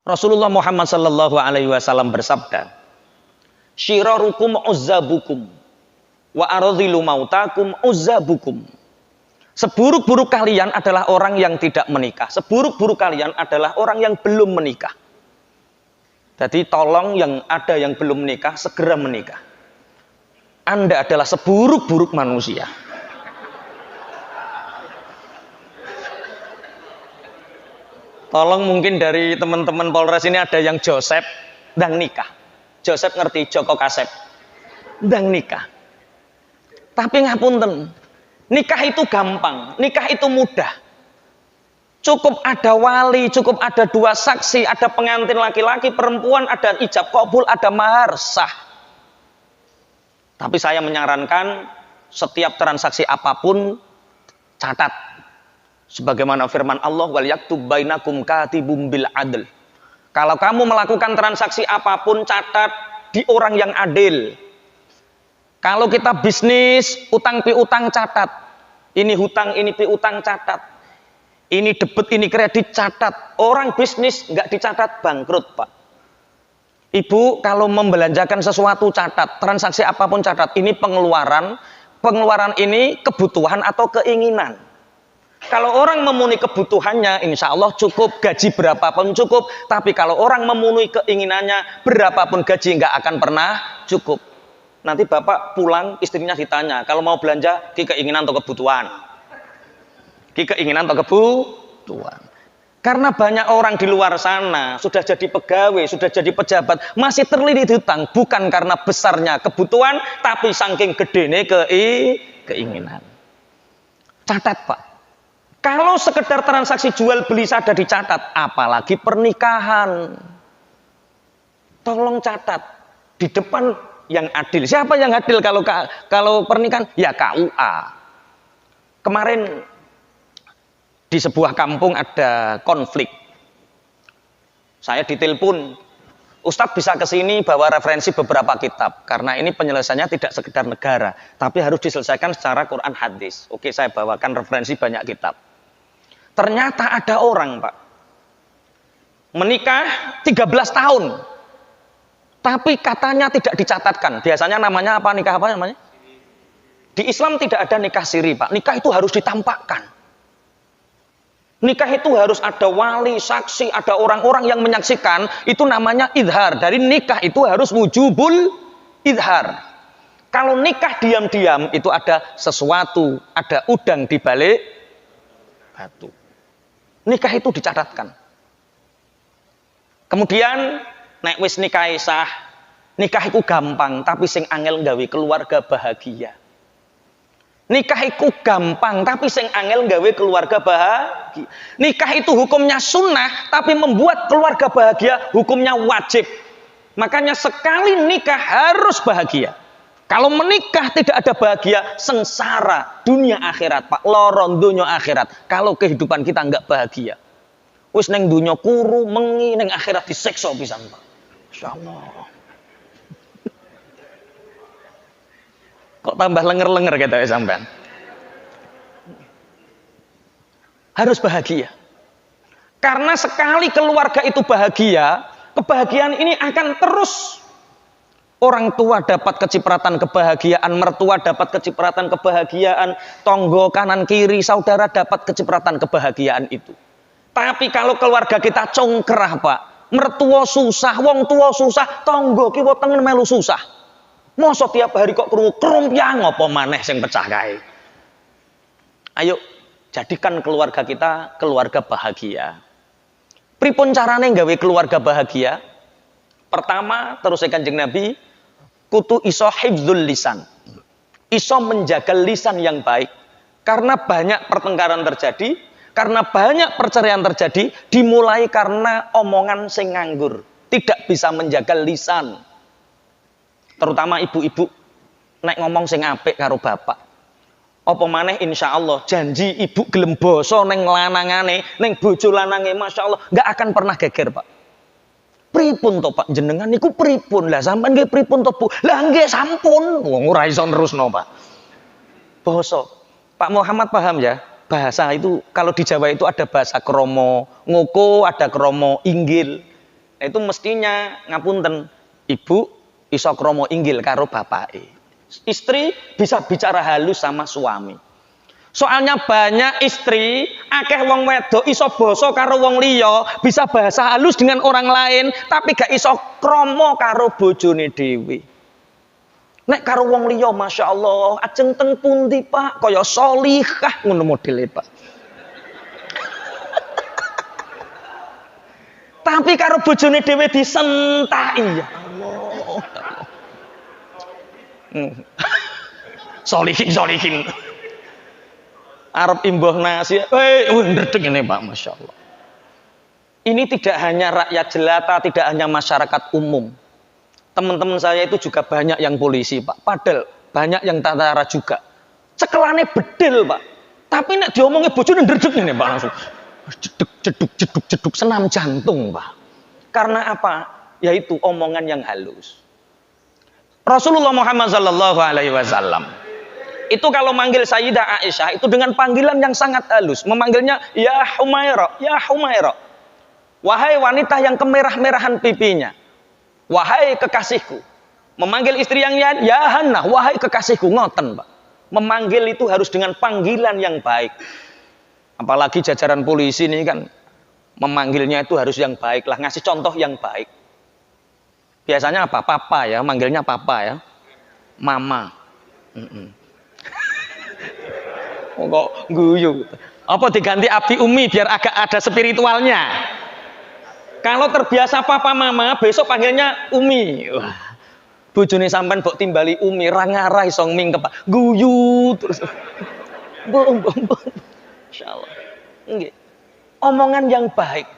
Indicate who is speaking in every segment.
Speaker 1: Rasulullah Muhammad sallallahu alaihi wasallam bersabda, "Syirarukum uzzabukum wa aradhilu mautakum uzzabukum." Seburuk-buruk kalian adalah orang yang tidak menikah. Seburuk-buruk kalian adalah orang yang belum menikah. Jadi tolong yang ada yang belum menikah segera menikah. Anda adalah seburuk-buruk manusia. Tolong mungkin dari teman-teman Polres ini ada yang Joseph ndang nikah. Joseph ngerti Joko Kasep. Ndang nikah. Tapi ngapunten, nikah itu gampang, nikah itu mudah. Cukup ada wali, cukup ada dua saksi, ada pengantin laki-laki, perempuan, ada ijab kabul, ada mahar, sah. Tapi saya menyarankan setiap transaksi apapun catat. Sebagaimana firman Allah, wal yaktub bainakum katibum bil adl. Kalau kamu melakukan transaksi apapun catat di orang yang adil. Kalau kita bisnis, utang piutang catat. Ini hutang, ini piutang catat. Ini debit, ini kredit catat. Orang bisnis nggak dicatat bangkrut, Pak. Ibu kalau membelanjakan sesuatu catat, transaksi apapun catat. Ini pengeluaran, pengeluaran ini kebutuhan atau keinginan. Kalau orang memenuhi kebutuhannya, insya Allah cukup, gaji berapapun cukup. Tapi kalau orang memenuhi keinginannya, berapapun gaji nggak akan pernah cukup. Nanti bapak pulang, istrinya ditanya, kalau mau belanja, ki keinginan atau kebutuhan? Ki keinginan atau kebutuhan? Karena banyak orang di luar sana, sudah jadi pegawai, sudah jadi pejabat, masih terlilit hutang. Bukan karena besarnya kebutuhan, tapi saking gedene keinginan. Catat, Pak. Kalau sekedar transaksi jual beli saja dicatat, apalagi pernikahan. Tolong catat di depan yang adil. Siapa yang adil kalau pernikahan? Ya KUA. Kemarin di sebuah kampung ada konflik. Saya ditelepon, Ustadz bisa ke sini bawa referensi beberapa kitab karena ini penyelesaiannya tidak sekedar negara, tapi harus diselesaikan secara Quran hadis. Oke, saya bawakan referensi banyak kitab. Ternyata ada orang, Pak, menikah 13 tahun. Tapi katanya tidak dicatatkan. Biasanya namanya apa? Nikah apa namanya? Di Islam tidak ada nikah siri, Pak. Nikah itu harus ditampakkan. Nikah itu harus ada wali, saksi, ada orang-orang yang menyaksikan. Itu namanya idhar. Dari nikah itu harus wujubul idhar. Kalau nikah diam-diam itu ada sesuatu, ada udang di balik batu. Nikah itu dicatatkan. Kemudian nek wis nikah sah, nikah itu gampang, tapi sing angel gawe keluarga bahagia. Nikah itu gampang, tapi sing angel gawe keluarga bahagia. Nikah itu hukumnya sunnah, tapi membuat keluarga bahagia hukumnya wajib. Makanya sekali nikah harus bahagia. Kalau menikah tidak ada bahagia, sengsara dunia akhirat, Pak. Loron dunia akhirat. Kalau kehidupan kita enggak bahagia, wis neng dunia kuru mengi, neng akhirat disekso pisan, Pak. Insyaallah. Kok tambah lenger-lenger gitu ya sampean? Harus bahagia. Karena sekali keluarga itu bahagia, kebahagiaan ini akan terus. Orang tua dapat kecipratan kebahagiaan, mertua dapat kecipratan kebahagiaan, tonggo kanan kiri, saudara dapat kecipratan kebahagiaan itu. Tapi kalau keluarga kita congkrah, Pak, mertua susah, wong tua susah, tonggo kiwa tengen melu susah. Mosok tiap hari kok krungu krumpiang apa maneh sing pecah kae. Ayo jadikan keluarga kita keluarga bahagia. Pripun carane gawe keluarga bahagia? Pertama, terus Kanjeng Nabi kutu iso hifdzul lisan. Iso menjaga lisan yang baik. Karena banyak pertengkaran terjadi, karena banyak perceraian terjadi, dimulai karena omongan sing nganggur. Tidak bisa menjaga lisan. Terutama ibu-ibu, nek ngomong sing apik karo bapak. Apa maneh insyaallah janji ibu gelem basa ning lanangane, ning bojo lanange masyaallah enggak akan pernah geger, Pak. Pripun to Pak jenengan niku pripun? Lah sampean nggih pripun to Bu? Lah nggih sampun. Wong ora iso nerusno, Pak. Basa. Pak Muhammad paham ya? Bahasa itu kalau di Jawa itu ada bahasa kromo ngoko, ada kromo inggil. Nah, itu mestinya ngapunten, ibu iso kromo inggil karo bapake. Istri bisa bicara halus sama suami. Soalnya banyak istri, akeh wong wedok iso basa karo wong liya, bisa bahasa halus dengan orang lain, tapi gak iso kromo karo bojone dhewe. Nek karo wong liya Masya Allah, ajeng teng pundi Pak, kaya sholihah ngono modele Pak. Tapi karo bojone dhewe disentaki ya Allah. Solihin. Arab imbuh nasi, ndredeg ini Pak, Masya Allah. Ini tidak hanya rakyat jelata, tidak hanya masyarakat umum. Teman-teman saya itu juga banyak yang polisi Pak, padahal banyak yang tentara juga. Cekelane bedil Pak, tapi nek diomongnya bojone ndredeg ini Pak, langsung jeduk senam jantung Pak. Karena apa? Yaitu omongan yang halus. Rasulullah Muhammad sallallahu alaihi wasallam itu kalau manggil Sayyidah Aisyah itu dengan panggilan yang sangat halus, memanggilnya ya Humaira, ya Humaira. Wahai wanita yang kemerah-merahan pipinya, wahai kekasihku. Memanggil istri yang ya Hannah, wahai kekasihku, ngoten Pak. Memanggil itu harus dengan panggilan yang baik. Apalagi jajaran polisi ini kan memanggilnya itu harus yang baik lah, ngasih contoh yang baik. Biasanya apa? Papa ya, manggilnya papa ya. Mama. Oh, kok guyu. Apa diganti Abi Umi biar agak ada spiritualnya. Kalau terbiasa papa mama, besok panggilnya Umi. Wah. Bojone sampean mbok timbali Umi, ra ngarah iso mingkep. Guyu terus. Bom. Insyaallah. Nggih. Omongan yang baik.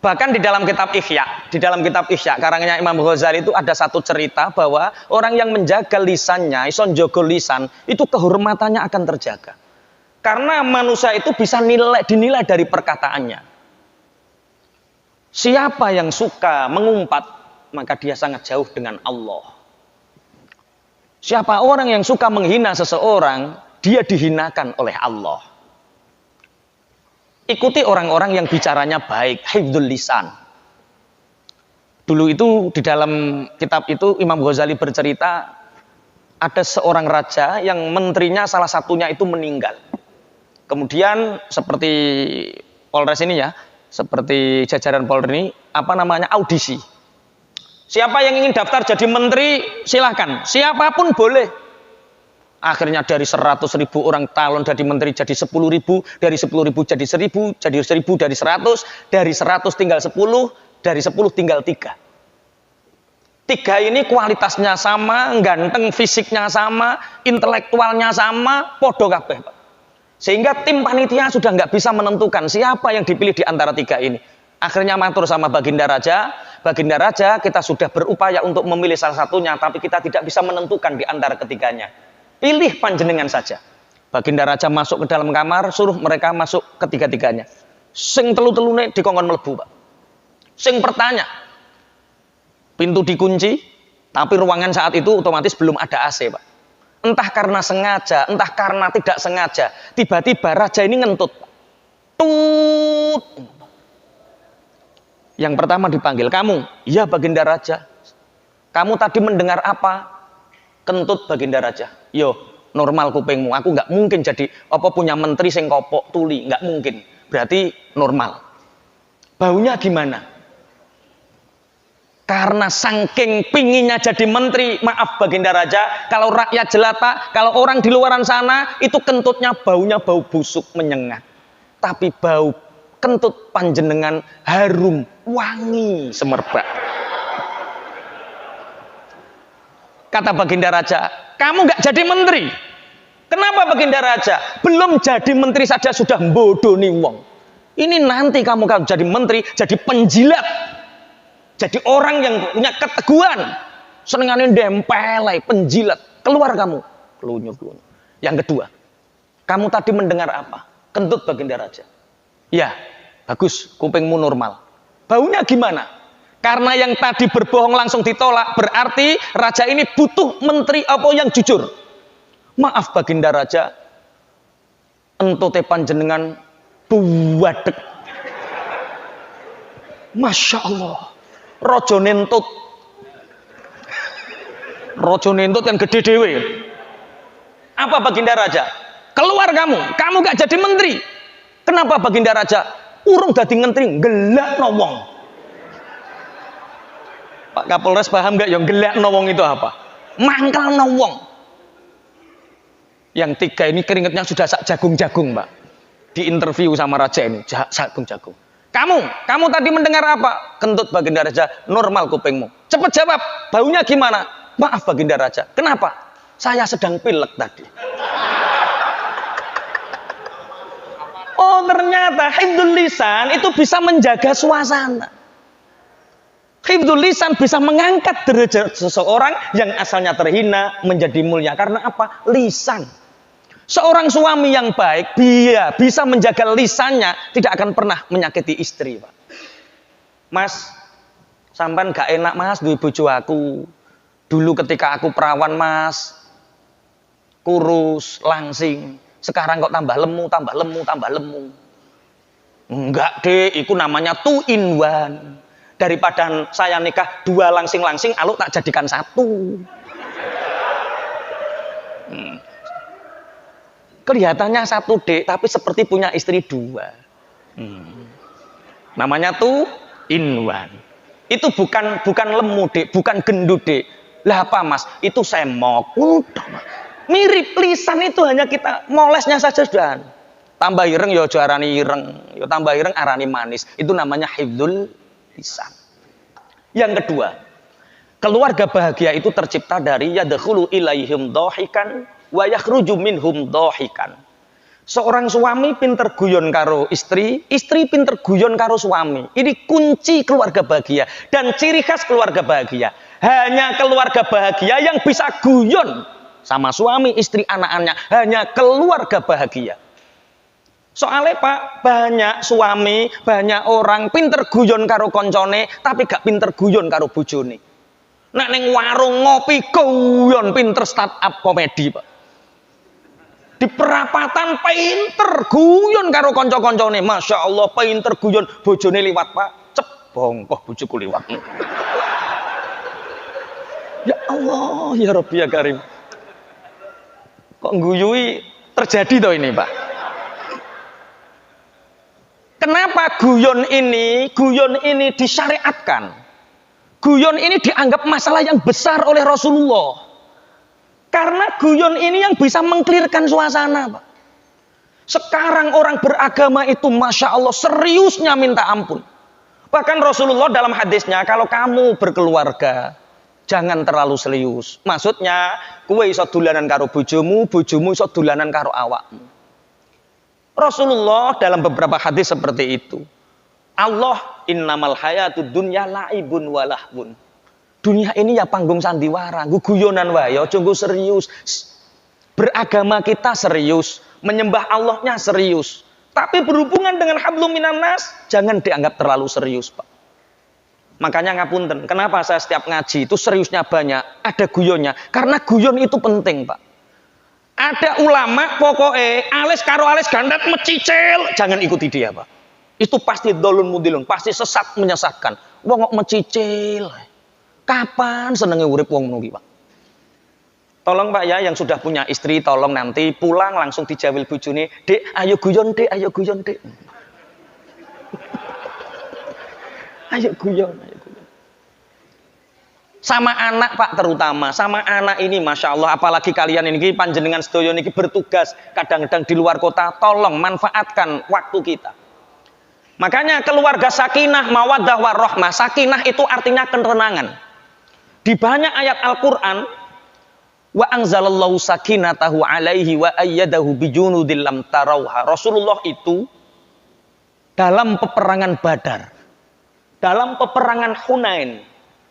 Speaker 1: Bahkan di dalam kitab Ihya, karangannya Imam Ghazali itu ada satu cerita bahwa orang yang menjaga lisannya, ison jogo lisan, itu kehormatannya akan terjaga. Karena manusia itu bisa dinilai dari perkataannya. Siapa yang suka mengumpat, maka dia sangat jauh dengan Allah. Siapa orang yang suka menghina seseorang, dia dihinakan oleh Allah. Ikuti orang-orang yang bicaranya baik, hifdzul lisan. Dulu itu di dalam kitab itu Imam Ghazali bercerita ada seorang raja yang menterinya salah satunya itu meninggal. Kemudian seperti Polres ini ya, seperti jajaran Polri ini, audisi. Siapa yang ingin daftar jadi menteri silahkan, siapapun boleh. Akhirnya dari 100.000 orang calon jadi menteri jadi 10.000, dari 10.000 jadi 1.000, jadi 1.000 dari 100, dari 100 tinggal 10, dari 10 tinggal 3. 3 ini kualitasnya sama, ganteng fisiknya sama, intelektualnya sama, podo kabeh. Sehingga tim panitia sudah nggak bisa menentukan siapa yang dipilih di antara 3 ini. Akhirnya matur sama Baginda Raja kita sudah berupaya untuk memilih salah satunya, tapi kita tidak bisa menentukan di antara ketiganya. Pilih panjenengan saja. Baginda Raja masuk ke dalam kamar, suruh mereka masuk ketiga-tiganya. Sing telu-telune dikongkon mlebu, Pak. Sing bertanya, pintu dikunci, tapi ruangan saat itu otomatis belum ada AC, Pak. Entah karena sengaja, entah karena tidak sengaja, tiba-tiba raja ini ngentut. Tut. Yang pertama dipanggil, kamu. Iya Baginda Raja. Kamu tadi mendengar apa? Kentut Baginda Raja. Yo, normal kupingmu. Aku nggak mungkin jadi punya menteri sing kopok tuli, nggak mungkin. Berarti normal. Baunya gimana? Karena saking pinginnya jadi menteri, maaf Baginda Raja, kalau rakyat jelata, kalau orang di luaran sana itu kentutnya baunya bau busuk menyengat. Tapi bau kentut panjenengan harum, wangi semerbak. Kata Baginda Raja, kamu nggak jadi menteri. Kenapa Baginda Raja? Belum jadi menteri saja sudah mbodoni wong. Ini nanti kamu kalau jadi menteri, jadi penjilat. Jadi orang yang punya keteguhan. Senengannya dempelai, penjilat. Keluar kamu. Kelunyur. Yang kedua, kamu tadi mendengar apa? Kentut Baginda Raja. Ya, bagus, kupingmu normal. Baunya gimana? Karena yang tadi berbohong langsung ditolak, berarti raja ini butuh menteri yang jujur. Maaf Baginda Raja, entote panjenengan buwadek. Masya Allah. Rojo nentut. Rojo nentut yang gede dewe. Apa Baginda Raja? Keluar kamu gak jadi menteri. Kenapa Baginda Raja? Urung dadi menteri, gelak wong. Pak Kapolres paham gak yang gelak wong itu apa? Mangkal wong. Yang tiga ini keringetnya sudah sak jagung-jagung, Mbak. Di interview sama Raja ini, jagung-jagung. Kamu tadi mendengar apa? Kentut Baginda Raja, normal kupingmu. Cepat jawab, baunya gimana? Maaf Baginda Raja, kenapa? Saya sedang pilek tadi. Oh ternyata hifdzul lisan itu bisa menjaga suasana. Hifdzul lisan bisa mengangkat derajat seseorang yang asalnya terhina menjadi mulia. Karena apa? Lisan. Seorang suami yang baik, dia bisa menjaga lisannya, tidak akan pernah menyakiti istri, Pak. Mas, sampean gak enak Mas duwe bojo aku. Dulu ketika aku perawan Mas, kurus, langsing. Sekarang kok tambah lemu. Enggak deh, itu namanya 2 in 1. Daripada saya nikah 2 langsing-langsing, aluk tak jadikan 1. Kelihatannya 1 dek, tapi seperti punya istri 2. Namanya 2 in 1. Itu bukan lemu dek, bukan gendut dek. Lah apa Mas? Itu semok. Udah Mas. Mirip lisan itu hanya kita molesnya saja sudah. Tambah ireng ya aja arani ireng, ya tambah ireng arani manis. Itu namanya hifdzul lisan. Yang kedua, keluarga bahagia itu tercipta dari yadkhulu ilaihim dhahikan wa yakhruju minhum dhahikan. Seorang suami pinter guyon karo istri, istri pinter guyon karo suami. Ini kunci keluarga bahagia dan ciri khas keluarga bahagia. Hanya keluarga bahagia yang bisa guyon sama suami, istri, anak-anaknya. Hanya keluarga bahagia. Soalnya Pak, banyak suami, banyak orang pinter guyon karo koncone, tapi gak pinter guyon karo bojone. Nek ning warung ngopi guyon, pinter startup komedi Pak. Di perapatan pinter guyon karo konco-koncone. Masya Allah, pinter guyon, bojone liwat Pak. Cep, bongkoh bojoku liwat. Ya Allah, ya Rabbi ya Karim. Kok guyui terjadi toh ini Pak? Kenapa guyon ini disyariatkan? Guyon ini dianggap masalah yang besar oleh Rasulullah. Karena guyon ini yang bisa mengklirkan suasana Pak. Sekarang orang beragama itu Masya Allah seriusnya minta ampun. Bahkan Rasulullah dalam hadisnya, kalau kamu berkeluarga, jangan terlalu serius. Maksudnya, kowe iso dolanan karo bojomu, bojomu iso dolanan karo awakmu. Rasulullah dalam beberapa hadis seperti itu. Allah innamal hayatud dunya laibun walahbun. Dunia ini ya panggung sandiwara, guyonan wae, aja nggo serius. Beragama kita serius, menyembah Allahnya serius. Tapi berhubungan dengan hablum minan nas, jangan dianggap terlalu serius, Pak. Makanya ngapunten, kenapa saya setiap ngaji itu seriusnya banyak, ada guyonnya. Karena guyon itu penting, Pak. Ada ulama pokoknya alis karo alis gandat mecicil, jangan ikuti dia, Pak. Itu pasti dolun mudilun, pasti sesat menyesatkan. Wong kok mecicil. Kapan senenge urip wong ngono ki, Pak? Tolong Pak ya, yang sudah punya istri, tolong nanti pulang langsung dijawil bojone, "Dek, ayo guyon, Dek, ayo guyon, Dek." Ayo guyon. Sama anak Pak terutama, sama anak ini Masya Allah, apalagi kalian ini panjenengan sedaya niki bertugas kadang-kadang di luar kota, tolong manfaatkan waktu kita. Makanya keluarga sakinah, mawaddah warahmah. Sakinah itu artinya ketenangan. Di banyak ayat Al-Qur'an, wa anzalallahu sakinatahu alaihi wa ayyadahu bijunudil lam tarauha. Rasulullah itu dalam peperangan Badar, dalam peperangan Hunain,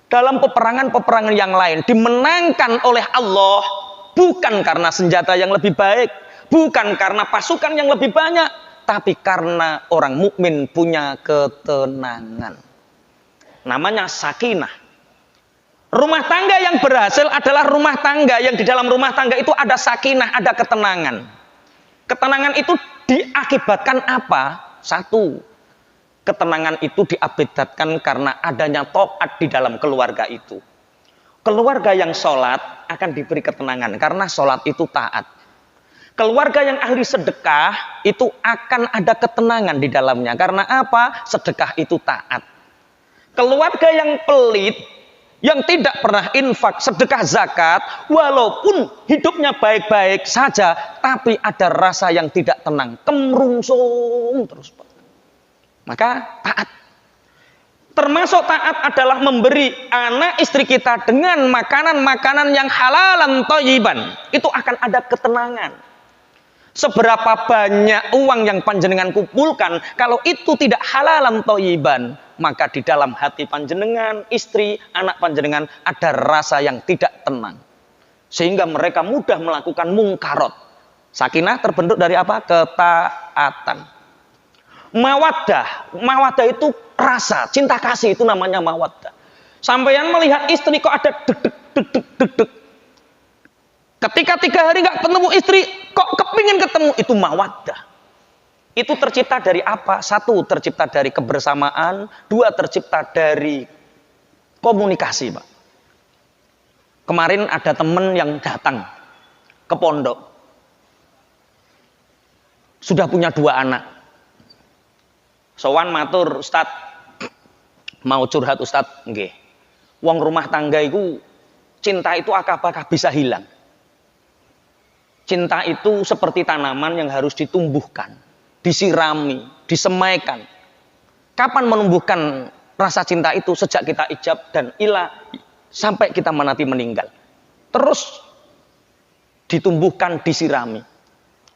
Speaker 1: dalam peperangan-peperangan yang lain dimenangkan oleh Allah bukan karena senjata yang lebih baik, bukan karena pasukan yang lebih banyak, tapi karena orang mukmin punya ketenangan. Namanya sakinah. Rumah tangga yang berhasil adalah rumah tangga yang di dalam rumah tangga itu ada sakinah, ada ketenangan. Ketenangan itu diakibatkan apa? Satu, Ketenangan itu diabedatkan karena adanya taat di dalam keluarga itu. Keluarga yang sholat akan diberi ketenangan karena sholat itu taat. Keluarga yang ahli sedekah itu akan ada ketenangan di dalamnya. Karena apa? Sedekah itu taat. Keluarga yang pelit, yang tidak pernah infak, sedekah, zakat, walaupun hidupnya baik-baik saja, tapi ada rasa yang tidak tenang, kemrungsung terus. Maka taat. Termasuk taat adalah memberi anak istri kita dengan makanan-makanan yang halalan thayyiban. Itu akan ada ketenangan. Seberapa banyak uang yang panjenengan kumpulkan, kalau itu tidak halalan thayyiban, maka di dalam hati panjenengan, istri, anak panjenengan ada rasa yang tidak tenang. Sehingga mereka mudah melakukan mungkarot. Sakinah terbentuk dari apa? Ketaatan. Mawaddah itu rasa, cinta kasih itu namanya mawaddah. Sampeyan melihat istri kok ada deg-deg. Ketika 3 hari nggak ketemu istri, kok kepingin ketemu, itu mawaddah. Itu tercipta dari apa? 1, tercipta dari kebersamaan. 2, tercipta dari komunikasi, Pak. Kemarin ada teman yang datang ke pondok. Sudah punya 2 anak. Sowan matur, Ustad, mau curhat Ustad, nggih. Wong rumah tangga itu, cinta itu apakah bisa hilang? Cinta itu seperti tanaman yang harus ditumbuhkan, disirami, disemaikan. Kapan menumbuhkan rasa cinta itu? Sejak kita ijab dan ilah sampai kita menanti meninggal. Terus ditumbuhkan, disirami.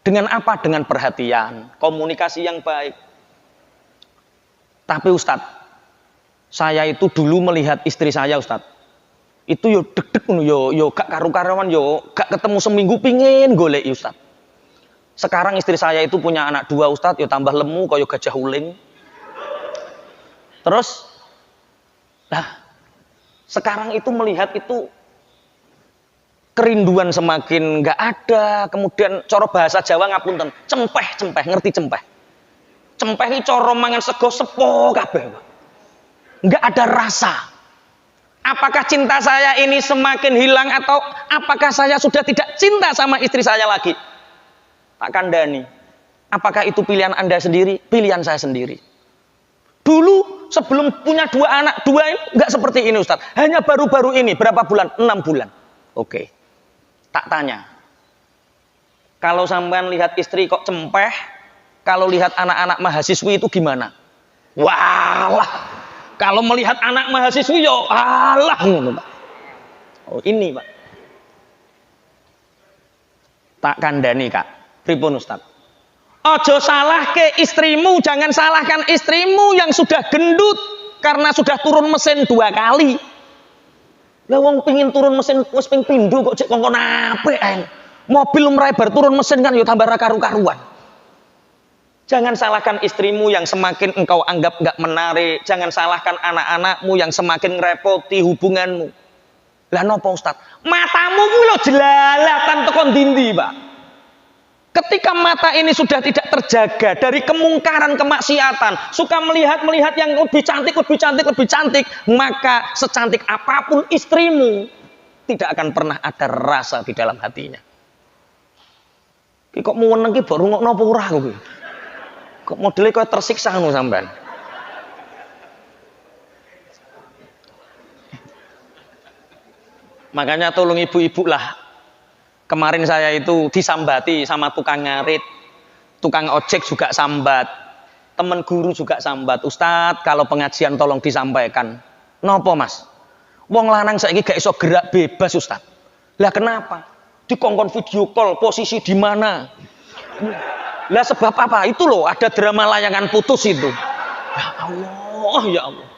Speaker 1: Dengan apa? Dengan perhatian, komunikasi yang baik. Tapi Ustadz, saya itu dulu melihat istri saya Ustadz, itu yo deg-deg yo gak karu-karuan yo gak ketemu seminggu pingin golek Ustadz. Sekarang istri saya itu punya anak 2 Ustadz, yo tambah lemu kaya gajah uling. Terus, sekarang itu melihat itu kerinduan semakin gak ada. Kemudian cara bahasa Jawa ngapunten, cempeh, ngerti cempeh? Cempeh iki cara mangan sego sepo kabeh. Enggak ada rasa. Apakah cinta saya ini semakin hilang atau apakah saya sudah tidak cinta sama istri saya lagi? Tak kandani. Apakah itu pilihan Anda sendiri? Pilihan saya sendiri. Dulu sebelum punya 2 anak, 2 ini enggak seperti ini Ustaz. Hanya baru-baru ini, berapa bulan? 6 bulan. Oke. Tak tanya. Kalau sampean lihat istri kok cempeh, kalau lihat anak-anak mahasiswi itu gimana? Walah, kalau melihat anak mahasiswi yo alah ngono, Pak. Oh, ini, Pak. Tak kandani, Kak. Pripun, Ustaz? Ojo salahke istrimu, jangan salahkan istrimu yang sudah gendut karena sudah turun mesin 2 kali. Lah wong pengin turun mesin wis ping pindho kok cek kongkon apik ae. Mobil umrahe bar turun mesin kan yo tambah ra karu-karuan. Jangan salahkan istrimu yang semakin engkau anggap enggak menarik. Jangan salahkan anak-anakmu yang semakin ngerepoti hubunganmu. Lah napa Ustaz? Matamu ku lho jelalatan tekon dindi, Pak. Ketika mata ini sudah tidak terjaga dari kemungkaran, kemaksiatan, suka melihat yang lebih cantik, maka secantik apapun istrimu tidak akan pernah ada rasa di dalam hatinya. Ki kok muweneng ki baru ngono apa ora kuwi? Kok modelnya kok tersiksa ngono sampean. Makanya tolong ibu-ibu lah. Kemarin saya itu disambati sama tukang ngarit, tukang ojek juga sambat, teman guru juga sambat. Ustadz, kalau pengajian tolong disampaikan. Nopo Mas? Wong lanang saiki gak iso gerak bebas Ustadz. Lah kenapa? Dikongkon video call, posisi di mana? Lah sebab apa? Itu loh, ada drama layangan putus itu. Ya Allah, ya Allah.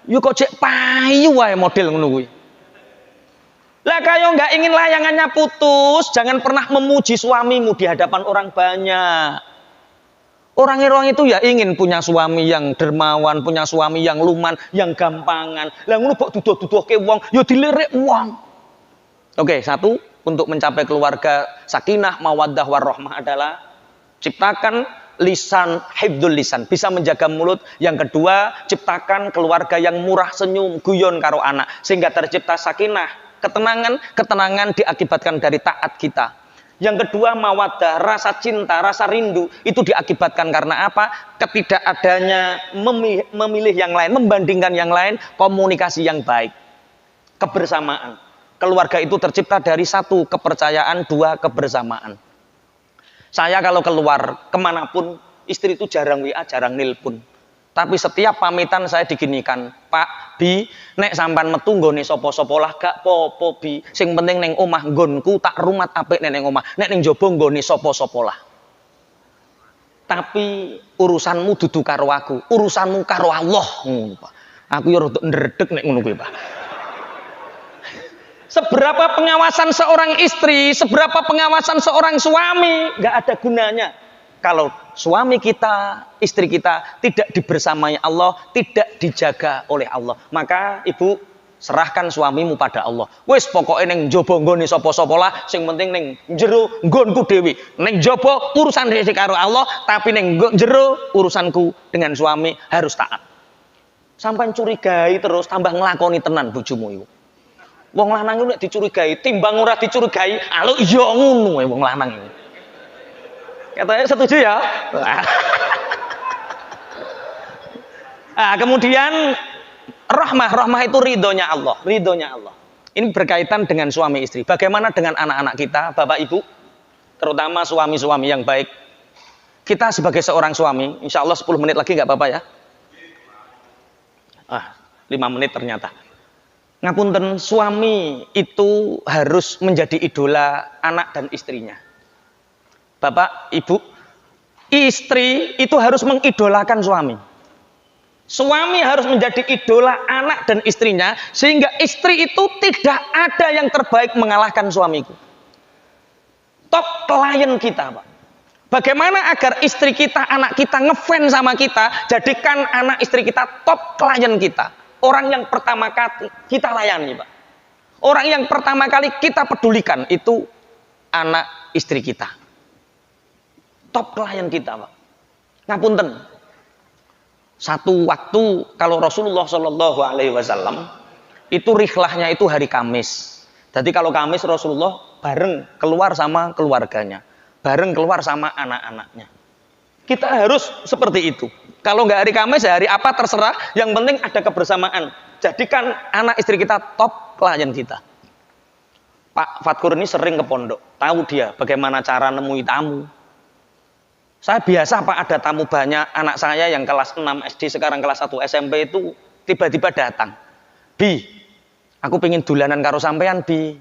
Speaker 1: Yuk kok cek payu wae model ngono kuwi. Lah kayo nggak ingin layangannya putus, jangan pernah memuji suamimu di hadapan orang banyak. Orang itu ya ingin punya suami yang dermawan, punya suami yang luman, yang gampangan. Lah ngono kok duduh-duduhke wong, ya dilirik wong. Oke, 1, untuk mencapai keluarga sakinah, mawaddah warahmah adalah ciptakan lisan, hifdzul lisan, bisa menjaga mulut. Yang kedua, ciptakan keluarga yang murah senyum, guyon karo anak, sehingga tercipta sakinah, ketenangan diakibatkan dari taat kita. Yang kedua, mawaddah, rasa cinta, rasa rindu, itu diakibatkan karena apa? Ketidakadanya memilih yang lain, membandingkan yang lain, komunikasi yang baik, kebersamaan. Keluarga itu tercipta dari satu, kepercayaan, dua, kebersamaan. Saya kalau keluar kemanapun, istri itu jarang WA, jarang nelpon. Tapi setiap pamitan saya diginikan, Pak, Bi, nek sampan metu nggone sapa-sapa lah gak popo Bi. Sing penting ning omah nggonku tak rumat apik ning omah. Nek ning jaba nggone sapa-sapa lah. Tapi urusanmu dudu karo aku, urusanmu karo Allah, ngono, Pak. Aku yo rada ndredeg nek ngono kuwi, Pak. Seberapa pengawasan seorang istri, seberapa pengawasan seorang suami, nggak ada gunanya kalau suami kita, istri kita tidak dibersamai Allah, tidak dijaga oleh Allah. Maka ibu, serahkan suamimu pada Allah. Wis pokoknya neng jobo nggone sapa-sapa lah, sing penting neng jero nggonku dewi. Neng jobo urusan dhewe karo Allah, tapi neng jero urusanku dengan suami harus taat. Sampai curigai terus tambah nglakoni tenan bojomu iku. Wong lanang iku nek dicurigai, timbang ora dicurigai, alo iya ngono wong lanang iku. Katanya setuju ya? Kemudian rahmah itu ridhonya Allah, ridhonya Allah. Ini berkaitan dengan suami istri. Bagaimana dengan anak-anak kita, Bapak Ibu, terutama suami-suami yang baik. Kita sebagai seorang suami, insya Allah 10 menit lagi nggak apa-apa ya? 5 menit ternyata. Ngapunten, suami itu harus menjadi idola anak dan istrinya. Bapak, Ibu, istri itu harus mengidolakan suami. Suami harus menjadi idola anak dan istrinya, sehingga istri itu tidak ada yang terbaik mengalahkan suamiku. Top klien kita, Pak. Bagaimana agar istri kita, anak kita ngefans sama kita, jadikan anak istri kita top klien kita. Orang yang pertama kali kita layani, Pak. Orang yang pertama kali kita pedulikan itu anak istri kita. Top klien kita, Pak. Ngapunten. Satu waktu kalau Rasulullah Shallallahu Alaihi Wasallam itu rihlahnya itu hari Kamis. Jadi kalau Kamis Rasulullah bareng keluar sama keluarganya, bareng keluar sama anak-anaknya. Kita harus seperti itu. Kalau nggak hari Kamis, hari apa terserah. Yang penting ada kebersamaan. Jadikan anak istri kita top klien kita. Pak Fatkur ini sering ke pondok, tahu dia bagaimana cara nemui tamu. Saya biasa Pak, ada tamu banyak, anak saya yang kelas 6 SD sekarang kelas 1 SMP itu tiba-tiba datang. Bi, aku pengen dolanan karo sampean Bi.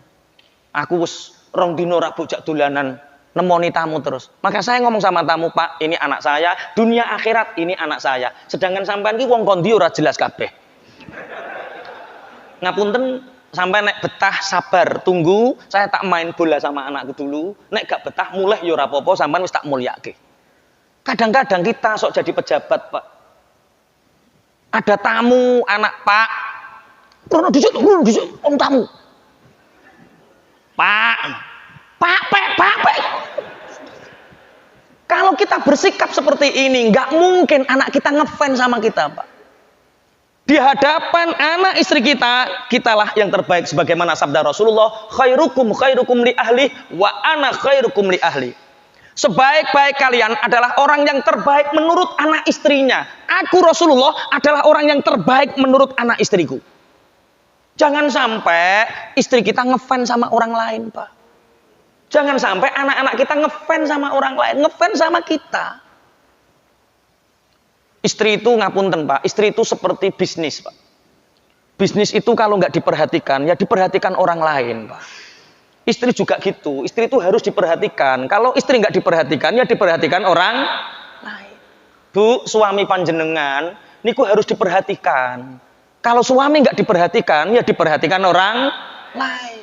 Speaker 1: Aku wis rong dino ra bojak dolanan, nemoni tamu terus. Maka saya ngomong sama tamu, Pak, ini anak saya, dunia akhirat ini anak saya. Sedangkan sampean ki wong kondi ora jelas kabeh. Ngapunten, sampai nek betah sabar tunggu, saya tak main bola sama anakku dulu. Nek gak betah mulai yo ora apa-apa, sampean wis tak mulyake. Kadang-kadang kita sok jadi pejabat, Pak. Ada tamu, anak Pak. Krono dhisik, om tamu. Pak. Kalau kita bersikap seperti ini, nggak mungkin anak kita ngefans sama kita, Pak. Di hadapan anak istri kita, kitalah yang terbaik sebagaimana sabda Rasulullah, khairukum li ahli wa ana khairukum li ahli. Sebaik-baik kalian adalah orang yang terbaik menurut anak istrinya. Aku Rasulullah adalah orang yang terbaik menurut anak istriku. Jangan sampai istri kita ngefans sama orang lain, Pak. Jangan sampai anak-anak kita ngefans sama orang lain, ngefans sama kita. Istri itu ngapunten, Pak. Istri itu seperti bisnis, Pak. Bisnis itu kalau nggak diperhatikan, ya diperhatikan orang lain, Pak. Istri juga gitu. Istri itu harus diperhatikan. Kalau istri nggak diperhatikan, ya diperhatikan orang lain. Bu, suami panjenengan, niku harus diperhatikan. Kalau suami nggak diperhatikan, ya diperhatikan orang lain.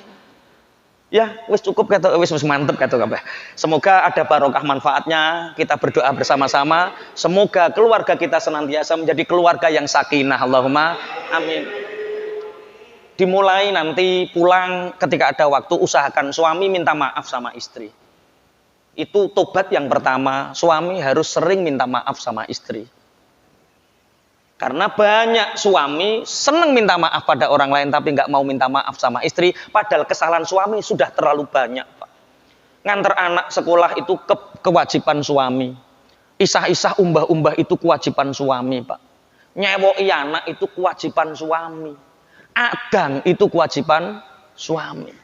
Speaker 1: Ya, wis cukup kata, wis mantep kata kabeh. Semoga ada barokah manfaatnya. Kita berdoa bersama-sama. Semoga keluarga kita senantiasa menjadi keluarga yang sakinah. Allahumma amin. Dimulai nanti pulang ketika ada waktu, usahakan suami minta maaf sama istri. Itu tobat yang pertama, suami harus sering minta maaf sama istri. Karena banyak suami senang minta maaf pada orang lain tapi nggak mau minta maaf sama istri, padahal kesalahan suami sudah terlalu banyak, Pak. Nganter anak sekolah itu kewajiban suami. Isah-isah umbah-umbah itu kewajiban suami, Pak. Nyewoi anak itu kewajiban suami. Adang itu kewajiban suami.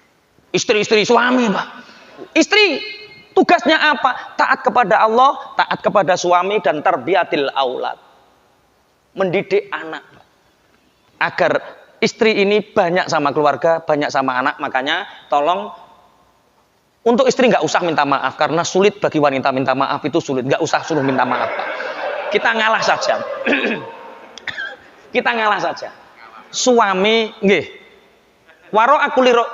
Speaker 1: Istri-istri suami, Pak. Istri tugasnya apa? Taat kepada Allah, taat kepada suami, dan tarbiyatil aulad. Mendidik anak. Agar istri ini banyak sama keluarga, banyak sama anak. Makanya tolong, untuk istri nggak usah minta maaf. Karena sulit bagi wanita minta maaf, itu sulit. Nggak usah suruh minta maaf, Pak. Kita ngalah saja. Kita ngalah saja. Suami, nggih.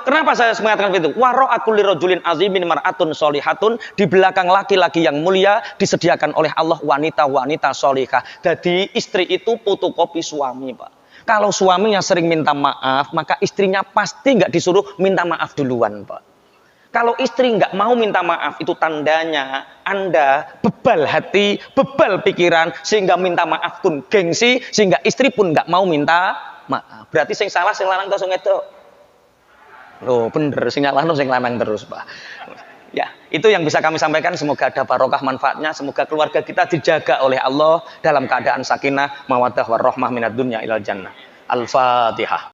Speaker 1: Kenapa saya mengatakan itu? Waro akuliro julin azimin mar'atun solihatun, di belakang laki-laki yang mulia disediakan oleh Allah wanita-wanita solihah. Jadi istri itu fotokopi suami, Pak. Kalau suaminya sering minta maaf, maka istrinya pasti nggak disuruh minta maaf duluan, Pak. Kalau istri nggak mau minta maaf, itu tandanya Anda bebal hati, bebal pikiran, sehingga minta maaf pun gengsi, sehingga istri pun nggak mau minta maaf. Berarti sing salah sing lanang atau sing wedok? Loh, bener, sing nyalahno sing lanang terus, Pak. Ya, itu yang bisa kami sampaikan. Semoga ada barokah manfaatnya. Semoga keluarga kita dijaga oleh Allah dalam keadaan sakinah, mawaddah warahmah minad dunya ilal jannah. Al-Fatihah.